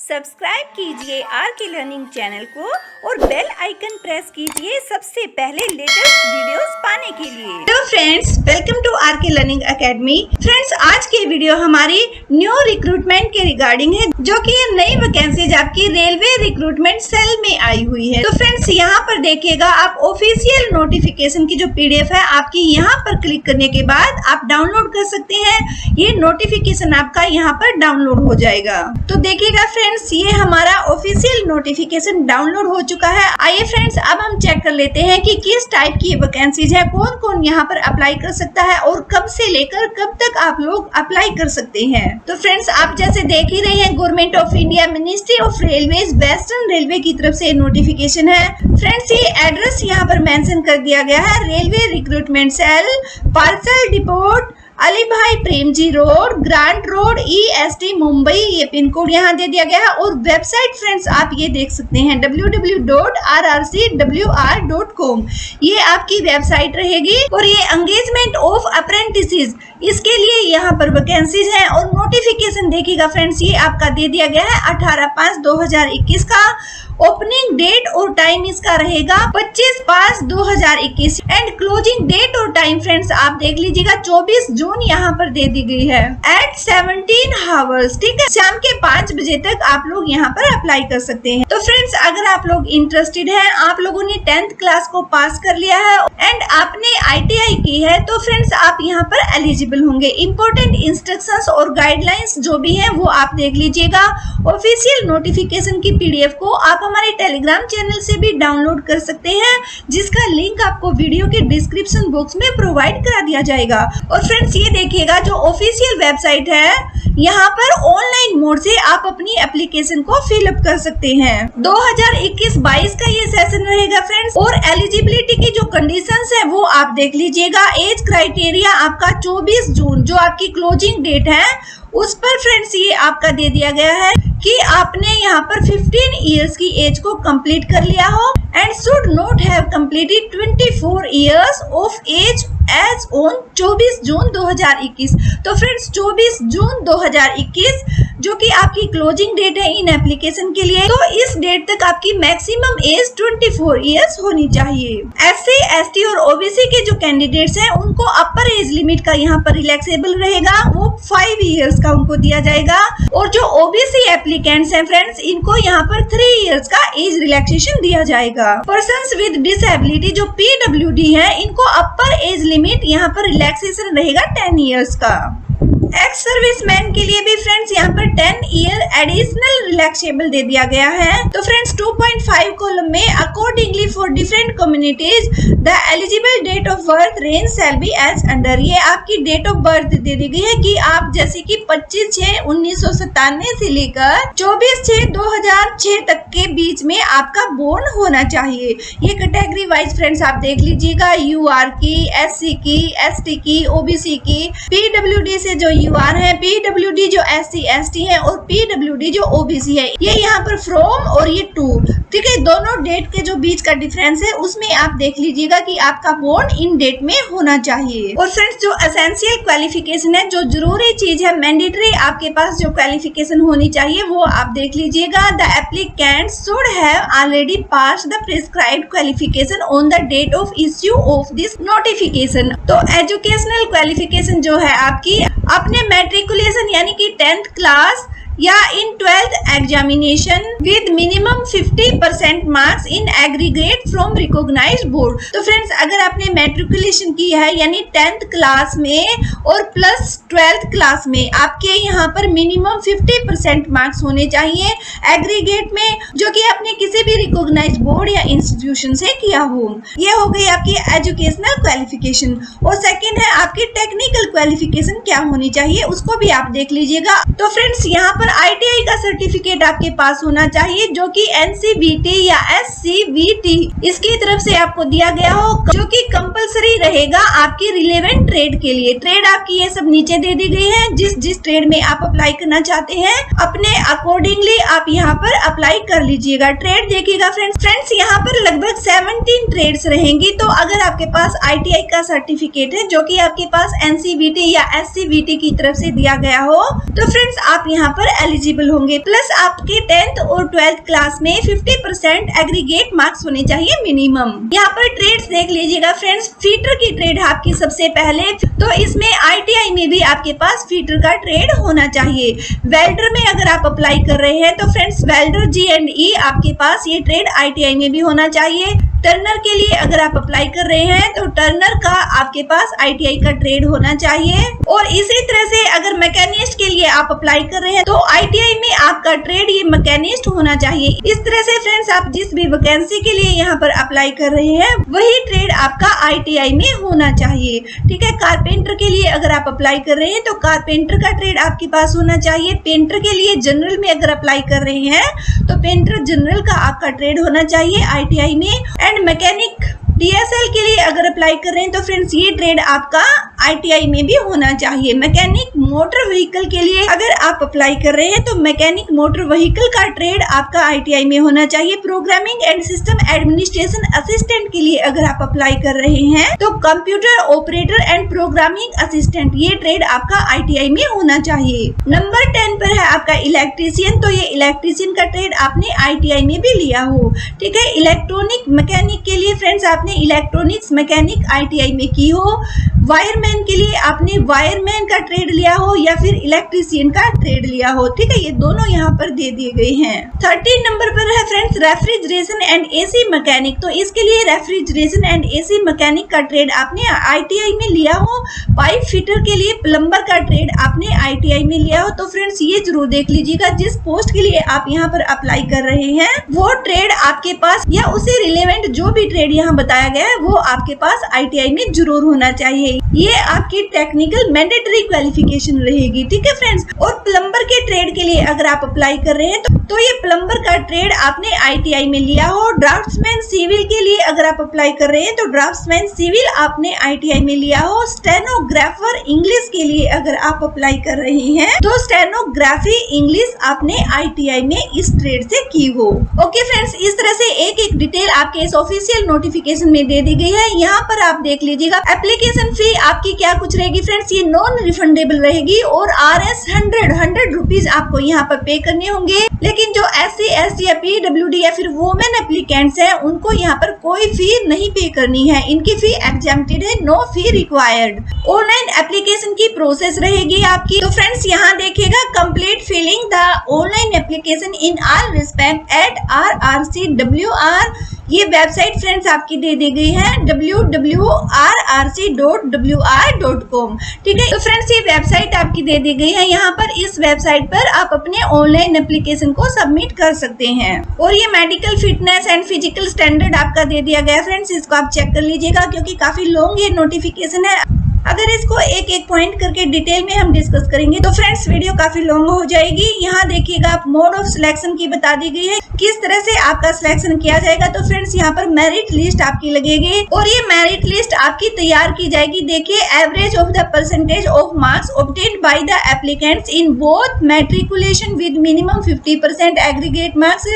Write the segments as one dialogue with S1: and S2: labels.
S1: Subscribe कीजिए are K learning channel को और बेल आइकन प्रेस कीजिए सबसे पहले लेटेस्ट वीडियोस पाने के लिए।
S2: Hello friends, welcome to R K learning academy. Friends, आज की वीडियो हमारी न्यू रिक्रूटमेंट के रिगार्डिंग है, जो कि ये नई वैकेंसीज आपकी रेलवे रिक्रूटमेंट सेल में आई हुई है। तो फ्रेंड्स, यहाँ पर देखिएगा, आप ऑफिशियल नोटिफिकेशन की जो PDF है आपकी यहाँ पर क्लिक करने के बाद आप डाउनलोड कर सकते हैं। ये नोटिफिकेशन आपका यहाँ पर डाउनलोड हो जाएगा। तो देखिएगा फ्रेंड्स, ये हमारा ऑफिशियल नोटिफिकेशन डाउनलोड हो चुका है। आइए फ्रेंड्स, अब हम चेक कर लेते हैं कि किस टाइप की वैकेंसीज है, कौन कौन यहाँ पर अप्लाई कर सकता है और कब से लेकर कब तक आप लोग अप्लाई कर सकते हैं। तो फ्रेंड्स, आप जैसे देख ही रहे हैं, government of India, ministry of railways, western railway की तरफ से नोटिफिकेशन है। फ्रेंड्स, ये एड्रेस यहाँ पर मेंशन कर दिया गया है, railway recruitment cell, parcel depot, Ali Bhai Premji Road, Grant Road, EST Mumbai, ये पिन कोड यहाँ दे दिया गया है। और वेबसाइट फ्रेंड्स आप ये देख सकते हैं www.rrcwr.com, ये आपकी वेबसाइट रहेगी। और ये एंगेजमेंट ऑफ अप्रेंटिसेस, इसके लिए यहाँ पर वैकेंसीज हैं। और नोटिफिकेशन देखिएगा फ्रेंड्स, ये आपका दे दिया गया है 18/5/2021 का। ओपनिंग डेट और टाइम इसका रहेगा 25/5/2021 एंड क्लोजिंग डेट और टाइम फ्रेंड्स आप देख लीजिएगा 24 जून यहाँ पर दे दी गई है एट 17 आवर्स। ठीक है, शाम के 5 बजे तक आप लोग यहाँ पर अप्लाई कर सकते हैं। तो फ्रेंड्स, अगर आप लोग इंटरेस्टेड हैं, आप लोगों ने 10th क्लास को पास कर लिया है एंड आपने ITI की है, तो फ्रेंड्स आप यहाँ पर एलिजिबल होंगे। इम्पोर्टेंट इंस्ट्रक्शंस और गाइडलाइंस जो भी है वो आप देख लीजिएगा। ऑफिशियल नोटिफिकेशन की PDF को आप हमारे टेलीग्राम चैनल से भी डाउनलोड कर सकते हैं, जिसका लिंक आपको वीडियो के डिस्क्रिप्शन बॉक्स में प्रोवाइड करा दिया जाएगा। और फ्रेंड्स, ये देखिएगा, जो ऑफिशियल वेबसाइट है, यहाँ पर ऑनलाइन मोड से आप अपनी एप्लीकेशन को फिलअप कर सकते हैं। 2021-22 का ये सेशन रहेगा फ्रेंड्स। और एलिजिबिलिटी की जो कंडीशंस है वो आप देख लीजिएगा। एज क्राइटेरिया आपका 24 जून जो आपकी क्लोजिंग डेट है उस पर फ्रेंड्स ये आपका दे दिया गया है कि आपने यहाँ पर 15 इयर्स की एज को कंप्लीट कर लिया हो and should not have completed 24 years of age as on 24 June 2021। तो फ्रेंड्स, 24 जून 2021 जो कि आपकी क्लोजिंग डेट है इन एप्लीकेशन के लिए, तो इस डेट तक आपकी मैक्सिमम एज 24 इयर्स होनी चाहिए। SC, ST और OBC के जो कैंडिडेट्स हैं उनको अपर एज लिमिट का यहाँ पर रिलैक्सेबल रहेगा, वो 5 इयर्स का उनको दिया जाएगा। और जो OBC एप्लीकेंट्स हैं फ्रेंड्स, इनको यहाँ पर 3 इयर्स का एज रिलैक्सेशन दिया जाएगा। पर्सन्स विद डिसेबिलिटी जो PWD है, इनको अपर एज लिमिट यहाँ पर रिलैक्सेशन रहेगा 10 इयर्स का। एक्स सर्विसमैन के लिए भी फ्रेंड्स यहाँ पर 10 ईयर एडिशनल रिलैक्सेबल दे दिया गया है। तो फ्रेंड्स, 2.5 कॉलम में accordingly for different communities the eligible date of birth range shall be as under. ये आपकी डेट ऑफ बर्थ दे दी गई है कि आप जैसे कि 25/6/1997 से लेकर 24/6/2006 तक के बीच में आपका बोर्न होना चाहिए। ये कैटेगरी वाइज फ्रेंड्स आप देख लीजिएगा, UR की, SC की, ST की, OBC की, PWD से जो UR है, PWD जो SC ST है और PWD जो OBC है, ये यहाँ पर फ्रॉम और ये टू। ठीक है, दोनों डेट के जो बीच का डिफरेंस है उसमें आप देख लीजिएगा कि आपका बोर्न इन डेट में होना चाहिए। और फ्रेंड्स, जो एसेंशियल क्वालिफिकेशन है, जो जरूरी चीज है, मैंडेटरी आपके पास जो क्वालिफिकेशन होनी चाहिए वो आप देख लीजिएगा। The applicant should have already passed the prescribed qualification on the date of issue of this notification. तो एजुकेशनल क्वालिफिकेशन जो है आपकी, अपने मैट्रिकुलेशन यानी कि 10th क्लास या in 12th examination with minimum 50% marks in aggregate from recognised board. तो friends, अगर आपने मैट्रिकुलेशन की है यानी 10th क्लास में और प्लस 12th क्लास में, आपके यहाँ पर मिनिमम 50% मार्क्स होने चाहिए एग्रीगेट में, जो कि आपने किसी भी रिकॉग्नाइज्ड बोर्ड या इंस्टीट्यूशन से किया हो। ये हो गई आपकी एजुकेशनल क्वालिफिकेशन। और सेकेंड है आपकी टेक्निकल क्वालिफिकेशन क्या होनी चाहिए, उसको भी आप देख लीजिएगा। तो फ्रेंड्स, यहाँ पर ITI का सर्टिफिकेट आपके पास होना चाहिए, जो कि NCVT या SCVT इसकी तरफ से आपको दिया गया हो, जो कि कंपलसरी रहेगा आपकी रिलेवेंट ट्रेड के लिए। ट्रेड आपकी ये सब नीचे दे दी गई है, जिस ट्रेड में आप अप्लाई करना चाहते हैं अपने अकॉर्डिंगली आप यहाँ पर अप्लाई कर लीजिएगा। ट्रेड देखिएगा फ्रेंड्स, यहाँ पर लगभग 17 ट्रेड्स रहेंगी। तो अगर आपके पास ITI का सर्टिफिकेट है जो कि आपके पास NCVT या SCVT की तरफ से दिया गया हो, तो फ्रेंड्स आप यहाँ पर एलिजिबल होंगे। प्लस आपके 10th और 12th क्लास में 50% एग्रीगेट मार्क्स होने चाहिए मिनिमम। यहाँ पर ट्रेड्स देख लीजिएगा फ्रेंड्स, फीटर की ट्रेड आपकी सबसे पहले, तो इसमें ITI में भी आपके पास फीटर का ट्रेड होना चाहिए। वेल्डर में अगर आप अप्लाई कर रहे हैं तो फ्रेंड्स वेल्डर G&E आपके पास ये ट्रेड ITI में भी होना चाहिए। टर्नर के लिए अगर आप अप्लाई कर रहे हैं तो टर्नर का आपके पास ITI का ट्रेड होना चाहिए। और इसी तरह से अगर मैकेनिस्ट के लिए आप अप्लाई कर रहे हैं तो ITI में आपका ट्रेड ये मैकेनिस्ट होना चाहिए। इस तरह से फ्रेंड्स आप जिस भी वैकेंसी के लिए यहाँ पर अप्लाई कर रहे हैं वही ट्रेड आपका ITI में होना चाहिए। ठीक है, कारपेंटर के लिए अगर आप अप्लाई कर रहे हैं तो कारपेंटर का ट्रेड आपके पास होना चाहिए। पेंटर के लिए जनरल में अगर अप्लाई कर रहे हैं तो पेंटर जनरल का आपका ट्रेड होना चाहिए ITI में। एंड मैकेनिक DSL के लिए अगर अप्लाई कर रहे हैं तो फ्रेंड्स ये ट्रेड आपका ITI में भी होना चाहिए। मैकेनिक मोटर व्हीकल के लिए अगर आप अप्लाई कर रहे हैं तो मैकेनिक मोटर व्हीकल का ट्रेड आपका ITI में होना चाहिए। Programming and system administration assistant के लिए अगर आप अप्लाई कर रहे हैं तो computer operator and programming assistant ये ट्रेड आपका ITI में होना चाहिए। नंबर 10 पर है आपका इलेक्ट्रीशियन, तो ये इलेक्ट्रीशियन का ट्रेड आपने ITI में भी लिया हो। ठीक है, इलेक्ट्रॉनिक मैकेनिक के लिए फ्रेंड्स आपने इलेक्ट्रॉनिक्स मैकेनिक ITI में की हो। वायरमैन के लिए आपने वायरमैन का ट्रेड लिया हो या फिर इलेक्ट्रीशियन का ट्रेड लिया हो। ठीक है, ये दोनों यहाँ पर दे दिए गए हैं। 13 नंबर पर है friends refrigeration and AC mechanic, तो इसके लिए रेफ्रिजरेशन एंड AC मैकेनिक का ट्रेड आपने ITI में लिया हो। पाइप फिटर के लिए प्लम्बर का ट्रेड आपने ITI में लिया हो। तो फ्रेंड्स ये जरूर देख लीजिएगा जिस पोस्ट के लिए आप यहाँ पर अप्लाई कर रहे हैं वो ट्रेड आपके पास या उसे रिलेवेंट जो भी ट्रेड यहाँ बताया गया है वो आपके पास ITI में जरूर होना चाहिए। ये आपकी टेक्निकल मैंडेटरी क्वालिफिकेशन रहेगी। ठीक है फ्रेंड्स, और प्लम्बर के ट्रेड के लिए अगर आप अप्लाई कर रहे हैं तो ये प्लम्बर का ट्रेड आपने ITI में लिया हो। ड्राफ्ट्समैन सिविल के लिए अगर आप अप्लाई कर रहे हैं तो ड्राफ्ट्समैन सिविल आपने ITI में लिया हो। स्टेनोग्राफर इंग्लिश के लिए अगर आप अप्लाई कर रहे हैं तो स्टेनोग्राफी इंग्लिश आपने ITI में इस ट्रेड से की हो। ओके फ्रेंड्स, इस तरह से एक एक डिटेल आपके इस ऑफिशियल नोटिफिकेशन में दे दी गई है। यहाँ पर आप देख लीजिएगा एप्लीकेशन फी आपकी क्या कुछ रहेगी फ्रेंड्स, ये नॉन रिफंडेबल रहेगी और RS 100 रुपीज आपको यहाँ पर पे करने होंगे। लेकिन जो SC ST या PWD या फिर वुमेन एप्लीकेंट्स हैं उनको यहाँ पर कोई फी नहीं पे करनी है, इनकी फी एग्जेम्प्टेड है, no fee required. Online application की प्रोसेस रहेगी आपकी। तो फ्रेंड्स यहाँ देखिएगा, complete filling the online application in all respect at RRCWR, ये वेबसाइट फ्रेंड्स आपकी दे दी गई है www.rrc.wr.com। ठीक है, तो फ्रेंड्स ये वेबसाइट आपकी दे दी गई है। यहाँ पर इस वेबसाइट पर आप अपने ऑनलाइन एप्लीकेशन को सबमिट कर सकते हैं। और ये medical fitness and physical standard आपका दे दिया गया फ्रेंड्स, इसको आप चेक कर लीजिएगा क्योंकि काफी लॉन्ग ये नोटिफिकेशन है। अगर इसको एक एक पॉइंट करके डिटेल में हम डिस्कस करेंगे तो फ्रेंड्स वीडियो काफी लॉन्ग हो जाएगी। यहाँ देखिएगा आप मोड ऑफ सिलेक्शन की बता दी गई है, किस तरह से आपका सिलेक्शन किया जाएगा। तो फ्रेंड्स यहाँ पर मेरिट लिस्ट आपकी लगेगी और ये मेरिट लिस्ट आपकी तैयार की जाएगी। देखिए, average of the percentage of marks obtained by the applicants in both matriculation with minimum 50% aggregate marks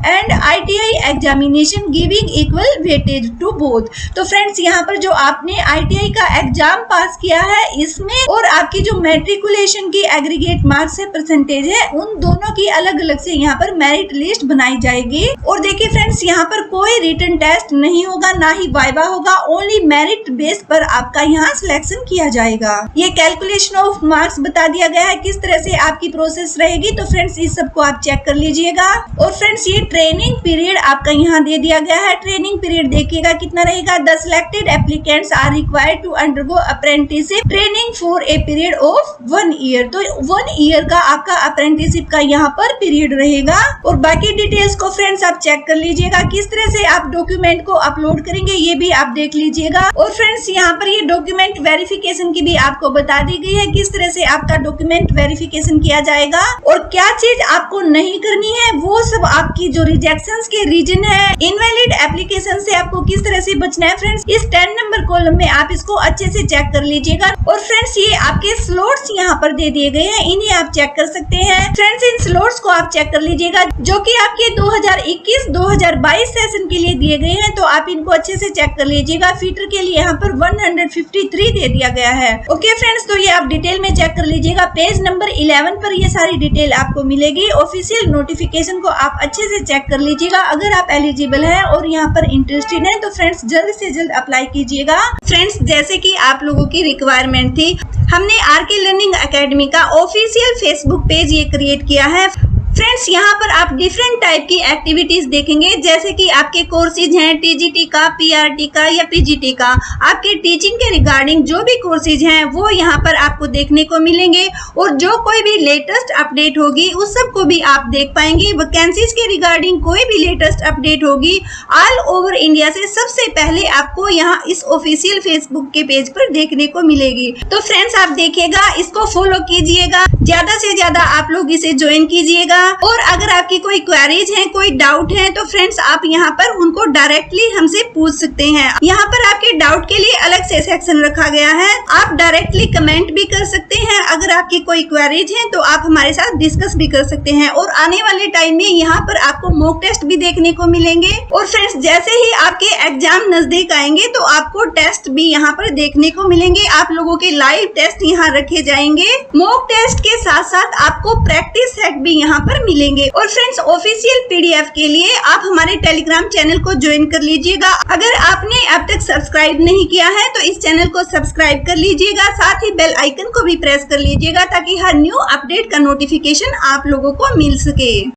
S2: and ITI examination giving equal weightage to both. तो फ्रेंड्स यहाँ पर जो आपने ITI का एग्जाम पास किया है इसमें और आपकी जो मैट्रिकुलेशन की एग्रीगेट मार्क्स है परसेंटेज है, उन दोनों की अलग अलग से यहाँ पर मेरिट लिस्ट बनाई जाएगी। और देखिए फ्रेंड्स यहाँ पर कोई रिटन टेस्ट नहीं होगा, ना ही वाइवा होगा, ओनली मेरिट बेस पर आपका यहाँ सिलेक्शन किया जाएगा। ये कैलकुलेशन ऑफ मार्क्स बता दिया गया है किस तरह से आपकी प्रोसेस रहेगी। तो फ्रेंड्स इस सबको आप चेक कर लीजिएगा। और फ्रेंड्स ये ट्रेनिंग पीरियड आपका यहाँ दे दिया गया है। ट्रेनिंग पीरियड देखिएगा कितना रहेगा। The selected applicants are required to undergo apprenticeship training for a period of 1 year. तो 1 ईयर का आपका अप्रेंटिसशिप का यहाँ पर पीरियड रहेगा। और बाकी डिटेल्स को फ्रेंड्स आप चेक कर लीजिएगा, किस तरह से आप डॉक्यूमेंट को अपलोड करेंगे ये भी आप देख लीजिएगा। और फ्रेंड्स यहाँ पर ये डॉक्यूमेंट वेरिफिकेशन की भी आपको बता दी गई है, किस तरह से आपका डॉक्यूमेंट वेरिफिकेशन किया जाएगा और क्या चीज आपको नहीं करनी है, वो सब आपकी जो रिजेक्शंस के रीजन है, इनवैलिड एप्लीकेशन से आपको किस तरह से बचना है फ्रेंड्स, इस 10 नंबर कॉलम में आप इसको अच्छे से चेक कर लीजिएगा। और फ्रेंड्स ये आपके स्लॉट्स यहाँ पर दे दिए गए हैं, इन्हें आप चेक कर सकते हैं। फ्रेंड्स इन स्लॉट्स को आप चेक कर लीजिएगा जो कि आपके 2021-2022 सेशन के लिए दिए गए हैं, तो आप इनको अच्छे से चेक कर लीजिएगा। फीटर के लिए यहाँ पर 153 दे दिया गया है। ओके फ्रेंड्स, तो ये आप डिटेल में चेक कर लीजिएगा। पेज नंबर 11 पर ये सारी डिटेल आपको मिलेगी। ऑफिशियल नोटिफिकेशन को आप अच्छे से चेक कर लीजिएगा। अगर आप एलिजिबल हैं और यहाँ पर इंटरेस्टेड हैं तो फ्रेंड्स जल्द से जल्द अप्लाई कीजिएगा। फ्रेंड्स जैसे कि आप लोगों की रिक्वायरमेंट थी, हमने आरके लर्निंग एकेडमी का ऑफिशियल फेसबुक पेज ये क्रिएट किया है। फ्रेंड्स यहाँ पर आप डिफरेंट टाइप की एक्टिविटीज देखेंगे, जैसे कि आपके कोर्सेज हैं टीजीटी का, पीआरटी का या पीजीटी का। आपके टीचिंग के रिगार्डिंग जो भी कोर्सेज हैं वो यहाँ पर आपको देखने को मिलेंगे, और जो कोई भी लेटेस्ट अपडेट होगी उस सब को भी आप देख पाएंगे। वैकेंसीज के रिगार्डिंग कोई भी लेटेस्ट अपडेट होगी ऑल ओवर इंडिया से सबसे पहले आपको यहाँ इस ऑफिशियल फेसबुक के पेज पर देखने को मिलेगी। तो फ्रेंड्स आप देखिएगा, इसको फॉलो कीजिएगा, ज्यादा से ज्यादा आप लोग इसे ज्वाइन कीजिएगा। और अगर आपकी कोई क्वेरीज हैं, कोई डाउट है, तो फ्रेंड्स आप यहाँ पर उनको डायरेक्टली हमसे पूछ सकते हैं। यहाँ पर आपके डाउट के लिए अलग से सेक्शन रखा गया है, आप डायरेक्टली कमेंट भी कर सकते हैं। अगर आपकी कोई क्वेरीज है तो आप हमारे साथ डिस्कस भी कर सकते हैं। और आने वाले टाइम में यहाँ पर आपको मॉक टेस्ट भी देखने को मिलेंगे। और फ्रेंड्स जैसे ही आपके एग्जाम नजदीक आएंगे तो आपको टेस्ट भी यहाँ पर देखने को मिलेंगे। आप लोगों के लाइव टेस्ट यहाँ रखे जाएंगे। मॉक टेस्ट के साथ साथ आपको प्रैक्टिस सेट भी यहाँ पर मिलेंगे। और फ्रेंड्स ऑफिशियल पीडीएफ के लिए आप हमारे टेलीग्राम चैनल को ज्वाइन कर लीजिएगा। अगर आपने अब तक सब्सक्राइब नहीं किया है तो इस चैनल को सब्सक्राइब कर लीजिएगा, साथ ही बेल आइकन को भी प्रेस कर लीजिएगा ताकि हर न्यू अपडेट का नोटिफिकेशन आप लोगों को मिल सके।